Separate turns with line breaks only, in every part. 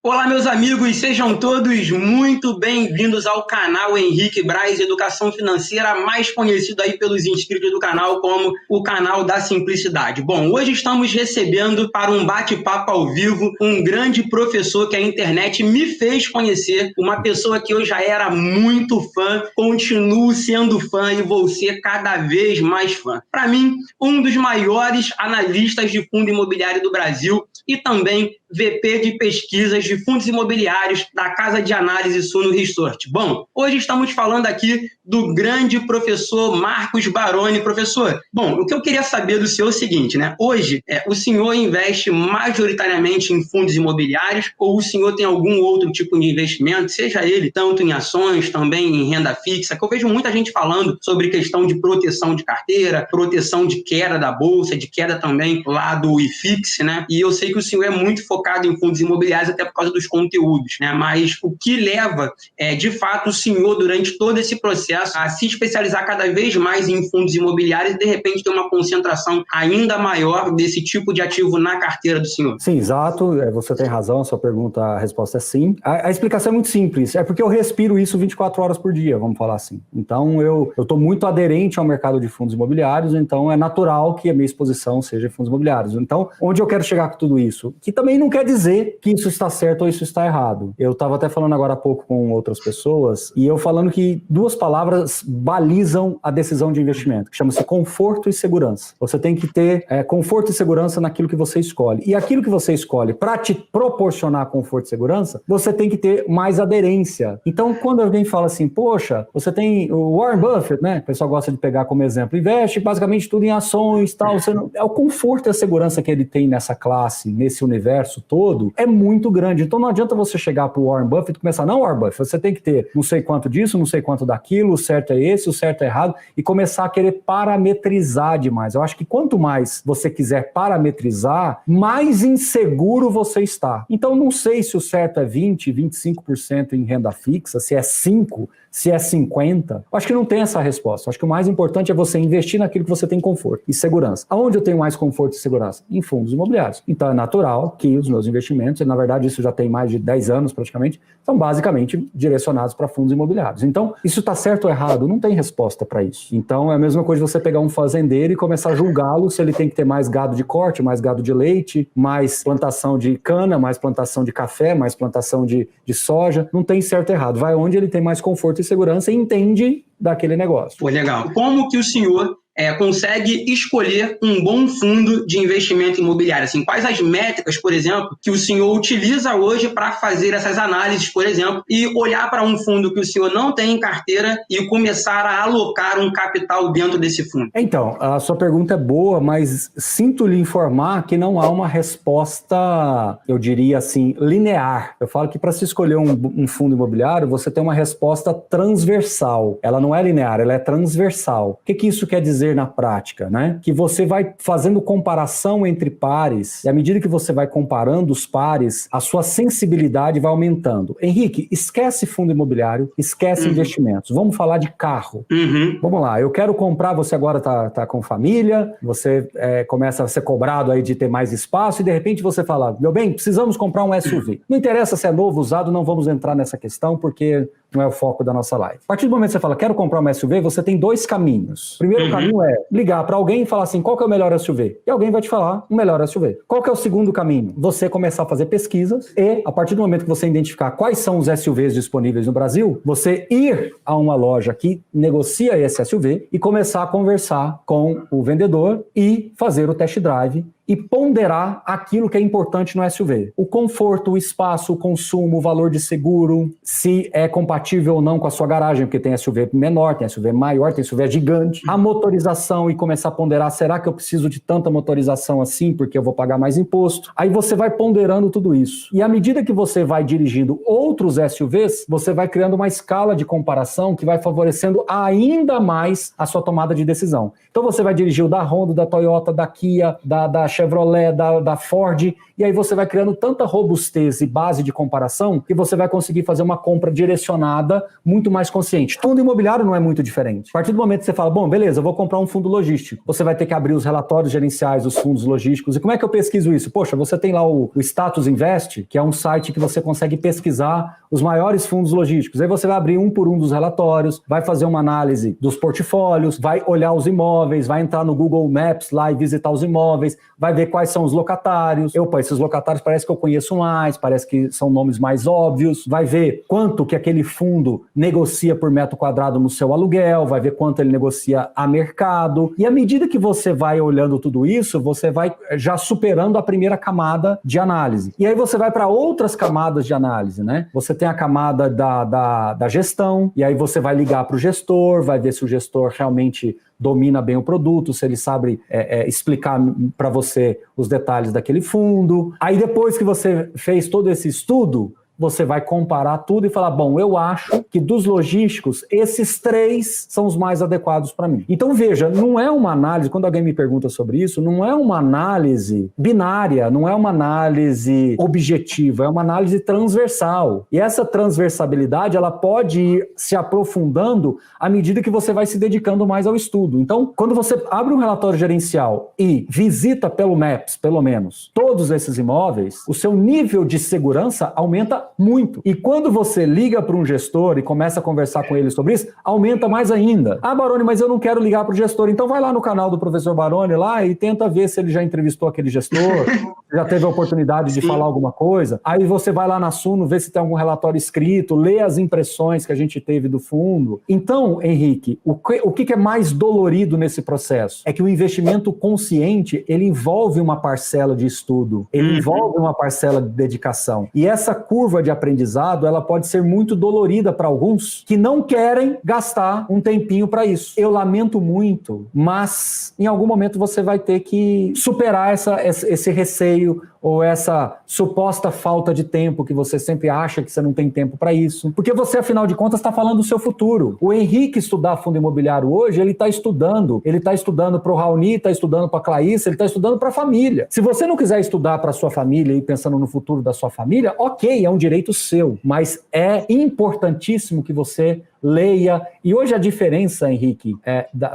Olá, meus amigos, sejam todos muito bem-vindos ao canal Henrique Braz Educação Financeira, mais conhecido aí pelos inscritos do canal como o canal da Simplicidade. Bom, hoje estamos recebendo para um bate-papo ao vivo um grande professor que a internet me fez conhecer, uma pessoa que eu já era muito fã, continuo sendo fã e vou ser cada vez mais fã. Para mim, um dos maiores analistas de fundo imobiliário do Brasil e também VP de pesquisas de fundos imobiliários da Casa de Análise Suno Resort. Bom, hoje estamos falando aqui do grande professor Marcos Baroni. Professor, bom, o que eu queria saber do senhor é o seguinte, né? Hoje, o senhor investe majoritariamente em fundos imobiliários ou o senhor tem algum outro tipo de investimento, seja ele tanto em ações, também em renda fixa, que eu vejo muita gente falando sobre questão de proteção de carteira, proteção de queda da bolsa, de queda também lá do IFIX, né? E eu sei que o senhor é muito focado em fundos imobiliários até por causa dos conteúdos, né? Mas o que leva, de fato, o senhor, durante todo esse processo, a se especializar cada vez mais em fundos imobiliários e, de repente, ter uma concentração ainda maior desse tipo de ativo na carteira do senhor?
Sim, exato. Você tem razão, a sua pergunta, a resposta é sim. A explicação é muito simples, é porque eu respiro isso 24 horas por dia, vamos falar assim. Então, eu estou muito aderente ao mercado de fundos imobiliários, então é natural que a minha exposição seja em fundos imobiliários. Então, onde eu quero chegar com tudo isso? Que também não quer dizer que isso está certo ou isso está errado. Eu estava até falando agora há pouco com outras pessoas, e eu falando que duas palavras balizam a decisão de investimento, que chama-se conforto e segurança. Você tem que ter conforto e segurança naquilo que você escolhe. E aquilo que você escolhe para te proporcionar conforto e segurança, você tem que ter mais aderência. Então, quando alguém fala assim, poxa, você tem o Warren Buffett, né? O pessoal gosta de pegar como exemplo, investe basicamente tudo em ações, tal. É o conforto e a segurança que ele tem nessa classe, nesse universo todo, é muito grande. Então, não adianta você chegar para o Warren Buffett e começar, não, Warren Buffett, você tem que ter não sei quanto disso, não sei quanto daquilo, o certo é esse, o certo é errado, e começar a querer parametrizar demais. Eu acho que quanto mais você quiser parametrizar, mais inseguro você está. Então, não sei se o certo é 20%, 25% em renda fixa, se é 5%, se é 50%. Eu acho que não tem essa resposta. Eu acho que o mais importante é você investir naquilo que você tem conforto e segurança. Aonde eu tenho mais conforto e segurança? Em fundos imobiliários. Então, é natural que os meus investimentos, e na verdade isso já tem mais de 10 anos praticamente, são basicamente direcionados para fundos imobiliários. Então, isso está certo ou errado? Não tem resposta para isso. Então, é a mesma coisa de você pegar um fazendeiro e começar a julgá-lo se ele tem que ter mais gado de corte, mais gado de leite, mais plantação de cana, mais plantação de café, mais plantação de soja. Não tem certo ou errado. Vai onde ele tem mais conforto e segurança e entende daquele negócio.
Pô, legal. Como que o senhor consegue escolher um bom fundo de investimento imobiliário? Assim, quais as métricas, por exemplo, que o senhor utiliza hoje para fazer essas análises, por exemplo, e olhar para um fundo que o senhor não tem em carteira e começar a alocar um capital dentro desse fundo?
Então, a sua pergunta é boa, mas sinto lhe informar que não há uma resposta, eu diria assim, linear. Eu falo que para se escolher um fundo imobiliário, você tem uma resposta transversal. Ela não é linear, ela é transversal. O que isso quer dizer na prática, né? Que você vai fazendo comparação entre pares e à medida que você vai comparando os pares, a sua sensibilidade vai aumentando. Henrique, esquece fundo imobiliário, esquece investimentos. Vamos falar de carro. Vamos lá, eu quero comprar, você agora tá com família, você começa a ser cobrado aí de ter mais espaço e de repente você fala, meu bem, precisamos comprar um SUV. Não interessa se é novo, usado, não vamos entrar nessa questão porque não é o foco da nossa live. A partir do momento que você fala, quero comprar um SUV, você tem dois caminhos. O primeiro caminho é ligar para alguém e falar assim, qual que é o melhor SUV? E alguém vai te falar o melhor SUV. Qual que é o segundo caminho? Você começar a fazer pesquisas e, a partir do momento que você identificar quais são os SUVs disponíveis no Brasil, você ir a uma loja que negocia esse SUV e começar a conversar com o vendedor e fazer o test drive e ponderar aquilo que é importante no SUV. O conforto, o espaço, o consumo, o valor de seguro, se é compatível ou não com a sua garagem, porque tem SUV menor, tem SUV maior, tem SUV gigante. A motorização e começar a ponderar, será que eu preciso de tanta motorização assim, porque eu vou pagar mais imposto? Aí você vai ponderando tudo isso. E à medida que você vai dirigindo outros SUVs, você vai criando uma escala de comparação que vai favorecendo ainda mais a sua tomada de decisão. Então você vai dirigir o da Honda, da Toyota, da Kia, da Chevrolet, da Ford, e aí você vai criando tanta robustez e base de comparação que você vai conseguir fazer uma compra direcionada muito mais consciente. Fundo imobiliário não é muito diferente. A partir do momento que você fala, bom, beleza, eu vou comprar um fundo logístico, você vai ter que abrir os relatórios gerenciais dos fundos logísticos. E como é que eu pesquiso isso? Poxa, você tem lá o Status Invest, que é um site que você consegue pesquisar os maiores fundos logísticos. Aí você vai abrir um por um dos relatórios, vai fazer uma análise dos portfólios, vai olhar os imóveis, vai entrar no Google Maps lá e visitar os imóveis, vai ver quais são os locatários. Esses locatários parece que eu conheço mais, parece que são nomes mais óbvios. Vai ver quanto que aquele fundo negocia por metro quadrado no seu aluguel, vai ver quanto ele negocia a mercado. E à medida que você vai olhando tudo isso, você vai já superando a primeira camada de análise. E aí você vai para outras camadas de análise, né? Você tem a camada da gestão, e aí você vai ligar para o gestor, vai ver se o gestor realmente domina bem o produto, se ele sabe explicar para você os detalhes daquele fundo. Aí depois que você fez todo esse estudo, você vai comparar tudo e falar, bom, eu acho que dos logísticos, esses 3 são os mais adequados para mim. Então, veja, não é uma análise, quando alguém me pergunta sobre isso, não é uma análise binária, não é uma análise objetiva, é uma análise transversal. E essa transversalidade, ela pode ir se aprofundando à medida que você vai se dedicando mais ao estudo. Então, quando você abre um relatório gerencial e visita pelo Maps, pelo menos, todos esses imóveis, o seu nível de segurança aumenta muito. E quando você liga para um gestor e começa a conversar com ele sobre isso, aumenta mais ainda. Ah, Baroni, mas eu não quero ligar para o gestor. Então vai lá no canal do professor Baroni lá e tenta ver se ele já entrevistou aquele gestor, já teve a oportunidade de falar alguma coisa. Aí você vai lá na Suno, vê se tem algum relatório escrito, lê as impressões que a gente teve do fundo. Então, Henrique, o que é mais dolorido nesse processo? É que o investimento consciente, ele envolve uma parcela de estudo, ele envolve uma parcela de dedicação. E essa curva de aprendizado, ela pode ser muito dolorida para alguns que não querem gastar um tempinho para isso. Eu lamento muito, mas em algum momento você vai ter que superar esse receio ou essa suposta falta de tempo que você sempre acha que você não tem tempo para isso. Porque você, afinal de contas, está falando do seu futuro. O Henrique estudar fundo imobiliário hoje, ele está estudando para o Raoni, está estudando para a Claíssa, ele está estudando para a família. Se você não quiser estudar para a sua família e pensando no futuro da sua família, ok, é um direito seu, mas é importantíssimo que você leia. E hoje a diferença, Henrique,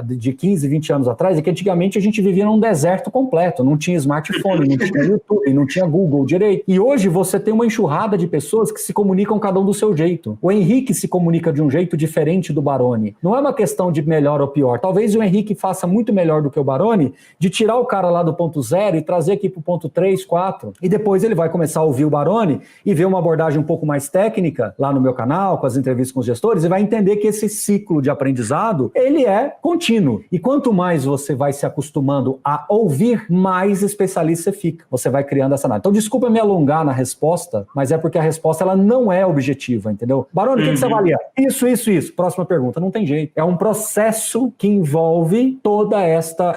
de 15, 20 anos atrás, é que antigamente a gente vivia num deserto completo, não tinha smartphone, não tinha YouTube, não tinha Google direito. E hoje você tem uma enxurrada de pessoas que se comunicam cada um do seu jeito. O Henrique se comunica de um jeito diferente do Baroni. Não é uma questão de melhor ou pior. Talvez o Henrique faça muito melhor do que o Baroni de tirar o cara lá do ponto 0 e trazer aqui para o ponto 3, 4. E depois ele vai começar a ouvir o Baroni e ver uma abordagem um pouco mais técnica lá no meu canal, com as entrevistas com os gestores, e vai entender que esse ciclo de aprendizado, ele é contínuo. E quanto mais você vai se acostumando a ouvir, mais especialista você fica. Você vai criando essa análise. Então, desculpa me alongar na resposta, mas é porque a resposta ela não é objetiva, entendeu? Baroni, o que você avalia? Isso. Próxima pergunta. Não tem jeito. É um processo que envolve toda esta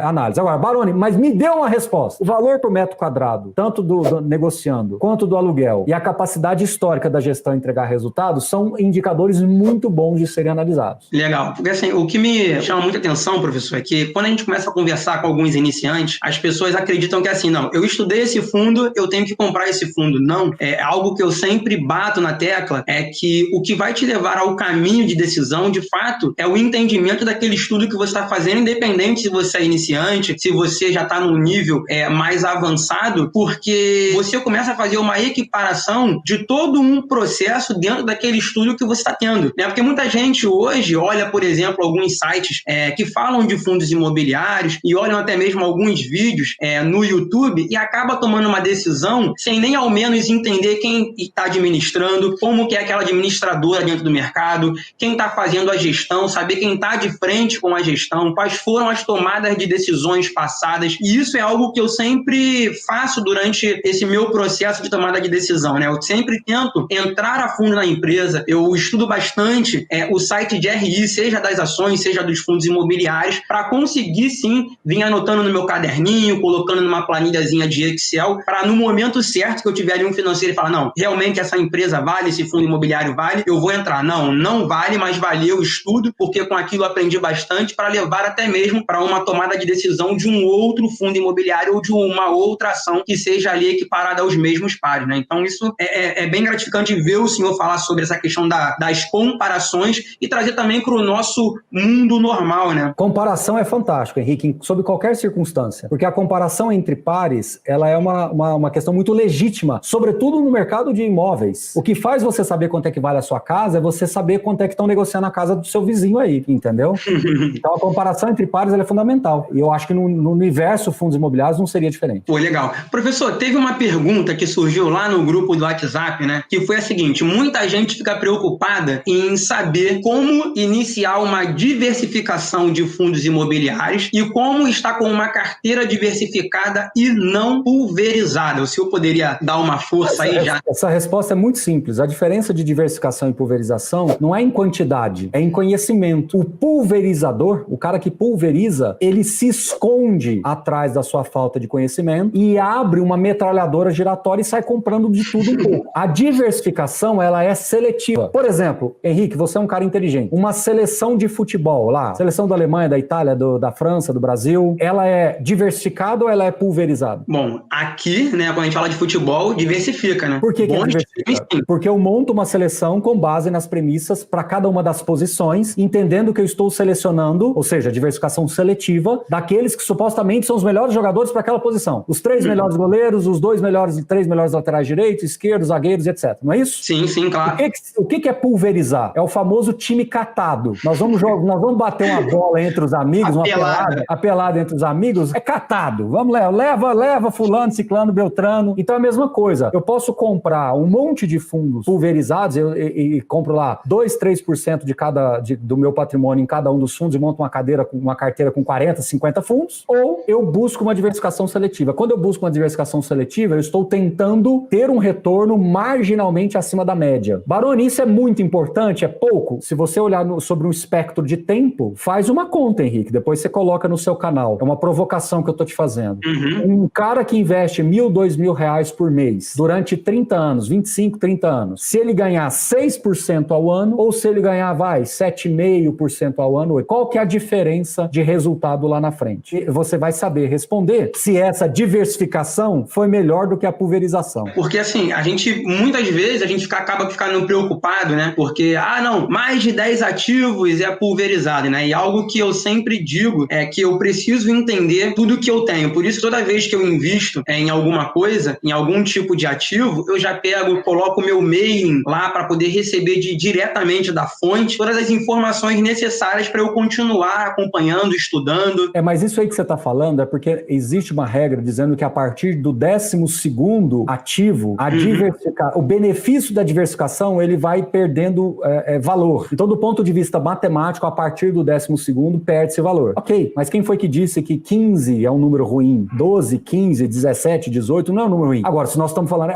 análise. Agora, Baroni, mas me dê uma resposta. O valor por metro quadrado, tanto do negociando, quanto do aluguel, e a capacidade histórica da gestão entregar resultados, são indicadores muito bons de serem analisados.
Legal. Porque assim, o que me chama muita atenção, professor, é que quando a gente começa a conversar com alguns iniciantes, as pessoas acreditam que assim, não, eu estudei esse fundo, eu tenho que comprar esse fundo. Não, é algo que eu sempre bato na tecla, é que o que vai te levar ao caminho de decisão, de fato, é o entendimento daquele estudo que você está fazendo, independente se você é iniciante, se você já está num nível mais avançado, porque você começa a fazer uma equiparação de todo um processo dentro daquele estudo que você está tendo, né? Porque muita gente hoje olha, por exemplo, alguns sites que falam de fundos imobiliários e olham até mesmo alguns vídeos no YouTube e acaba tomando uma decisão sem nem ao menos entender quem está administrando, como que é aquela administradora dentro do mercado, quem está fazendo a gestão, saber quem está de frente com a gestão, quais foram as tomadas de decisões passadas. E isso é algo que eu sempre faço durante esse meu processo de tomada de decisão, né? Eu sempre tento entrar a fundo na empresa, eu estudo bastante bastante o site de RI, seja das ações, seja dos fundos imobiliários, para conseguir sim vir anotando no meu caderninho, colocando numa planilhazinha de Excel, para no momento certo que eu tiver ali um financeiro e falar, não, realmente essa empresa vale, esse fundo imobiliário vale, eu vou entrar. Não vale, mas valeu o estudo, porque com aquilo eu aprendi bastante para levar até mesmo para uma tomada de decisão de um outro fundo imobiliário ou de uma outra ação que seja ali equiparada aos mesmos pares, né? Então isso é bem gratificante ver o senhor falar sobre essa questão das comparações e trazer também para o nosso mundo normal, né?
Comparação é fantástico, Henrique, sob qualquer circunstância, porque a comparação entre pares, ela é uma questão muito legítima, sobretudo no mercado de imóveis. O que faz você saber quanto é que vale a sua casa é você saber quanto é que estão negociando a casa do seu vizinho aí, entendeu? Então a comparação entre pares ela é fundamental. E eu acho que no universo fundos imobiliários não seria diferente.
Pô, legal. Professor, teve uma pergunta que surgiu lá no grupo do WhatsApp, né? Que foi a seguinte: muita gente fica preocupada em saber como iniciar uma diversificação de fundos imobiliários e como estar com uma carteira diversificada e não pulverizada. O senhor poderia dar uma força aí já?
Essa resposta é muito simples. A diferença de diversificação e pulverização não é em quantidade, é em conhecimento. O pulverizador, o cara que pulveriza, ele se esconde atrás da sua falta de conhecimento e abre uma metralhadora giratória e sai comprando de tudo um pouco. A diversificação, ela é seletiva. Por exemplo, Henrique, você é um cara inteligente. Uma seleção de futebol lá, seleção da Alemanha, da Itália, da França, do Brasil, ela é diversificada ou ela é pulverizada?
Bom, aqui, né, quando a gente fala de futebol, diversifica, né?
Por que é diversificada? Porque eu monto uma seleção com base nas premissas para cada uma das posições, entendendo que eu estou selecionando, ou seja, diversificação seletiva, daqueles que supostamente são os melhores jogadores para aquela posição. Os 3 melhores goleiros, os 3 melhores laterais direitos, esquerdos, zagueiros, etc. Não é isso?
Sim, claro.
O que é pulverizar? É o famoso time catado. Nós vamos bater uma bola entre os amigos, a pelada entre os amigos, é catado. Vamos leva fulano, ciclano, beltrano. Então é a mesma coisa. Eu posso comprar um monte de fundos pulverizados e compro lá 2, 3% do meu patrimônio em cada um dos fundos e monto uma carteira com 40, 50 fundos, ou eu busco uma diversificação seletiva. Quando eu busco uma diversificação seletiva, eu estou tentando ter um retorno marginalmente acima da média. Baroni, isso é muito importante? É pouco? Se você olhar sobre um espectro de tempo, faz uma conta, Henrique, depois você coloca no seu canal. É uma provocação que eu estou te fazendo. Um cara que investe R$1.000, R$2.000 por mês durante 30 anos, 25, 30 anos, se ele ganhar 6% ao ano ou se ele ganhar, 7,5% ao ano, qual que é a diferença de resultado lá na frente? E você vai saber responder se essa diversificação foi melhor do que a pulverização.
Porque assim, muitas vezes a gente acaba ficando preocupado, né? Porque, mais de 10 ativos é pulverizado, né? E algo que eu sempre digo é que eu preciso entender tudo que eu tenho. Por isso, toda vez que eu invisto em alguma coisa, em algum tipo de ativo, eu já coloco o meu mailing lá para poder receber diretamente da fonte todas as informações necessárias para eu continuar acompanhando, estudando.
Mas isso aí que você está falando é porque existe uma regra dizendo que a partir do 12º ativo, o benefício da diversificação ele vai perdendo valor. Então, do ponto de vista matemático, a partir do 12º perde-se valor. Ok, mas quem foi que disse que 15 é um número ruim? 12, 15, 17, 18 não é um número ruim. Agora, se nós estamos falando,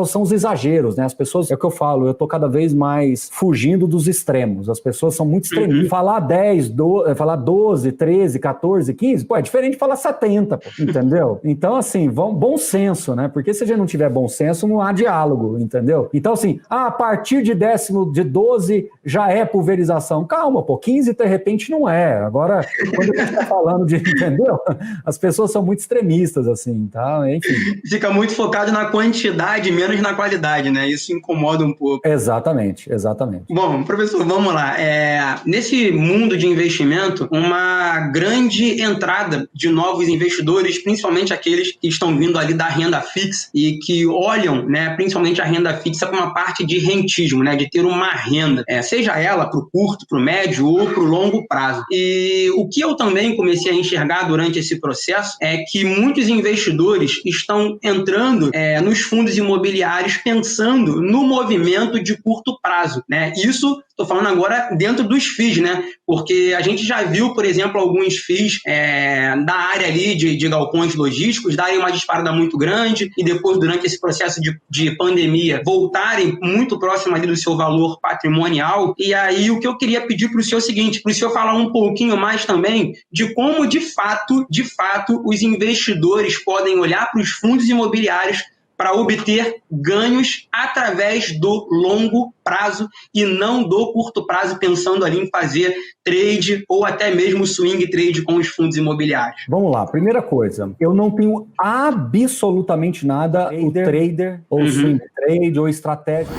são os exageros, né? As pessoas, é o que eu falo, eu tô cada vez mais fugindo dos extremos. As pessoas são muito extremistas. Falar 10, falar 12, 13, 14, 15, é diferente de falar 70, entendeu? Então, assim, bom senso, né? Porque se a gente não tiver bom senso, não há diálogo, entendeu? Então, assim, a partir de 12 já é pulverização. Calma, 15 de repente não é. Agora, quando a gente tá falando de, entendeu? As pessoas são muito extremistas, assim, tá? Enfim.
Fica muito focado na quantidade, menos na qualidade, né? Isso incomoda um pouco.
Exatamente.
Bom, professor, vamos lá. Nesse mundo de investimento, uma grande entrada de novos investidores, principalmente aqueles que estão vindo ali da renda fixa e que olham, né, principalmente a renda fixa como uma parte de rentismo, né, de ter uma renda, seja ela para o curto, para o médio ou para o longo prazo. E o que eu também comecei a enxergar durante esse processo é que muitos investidores estão entrando nos fundos imobiliários pensando no movimento de curto prazo, né? Isso estou falando agora dentro dos FIIs, né? Porque a gente já viu, por exemplo, alguns FIIs da área ali de galpões logísticos darem uma disparada muito grande e depois, durante esse processo de pandemia, voltarem muito próximo ali do seu valor patrimonial patrimonial. E aí o que eu queria pedir para o senhor é o seguinte, para o senhor falar um pouquinho mais também de como, de fato, os investidores podem olhar para os fundos imobiliários para obter ganhos através do longo prazo e não do curto prazo, pensando ali em fazer trade ou até mesmo swing trade com os fundos imobiliários.
Vamos lá, primeira coisa, eu não tenho absolutamente nada o trader ou swing trade ou estratégia.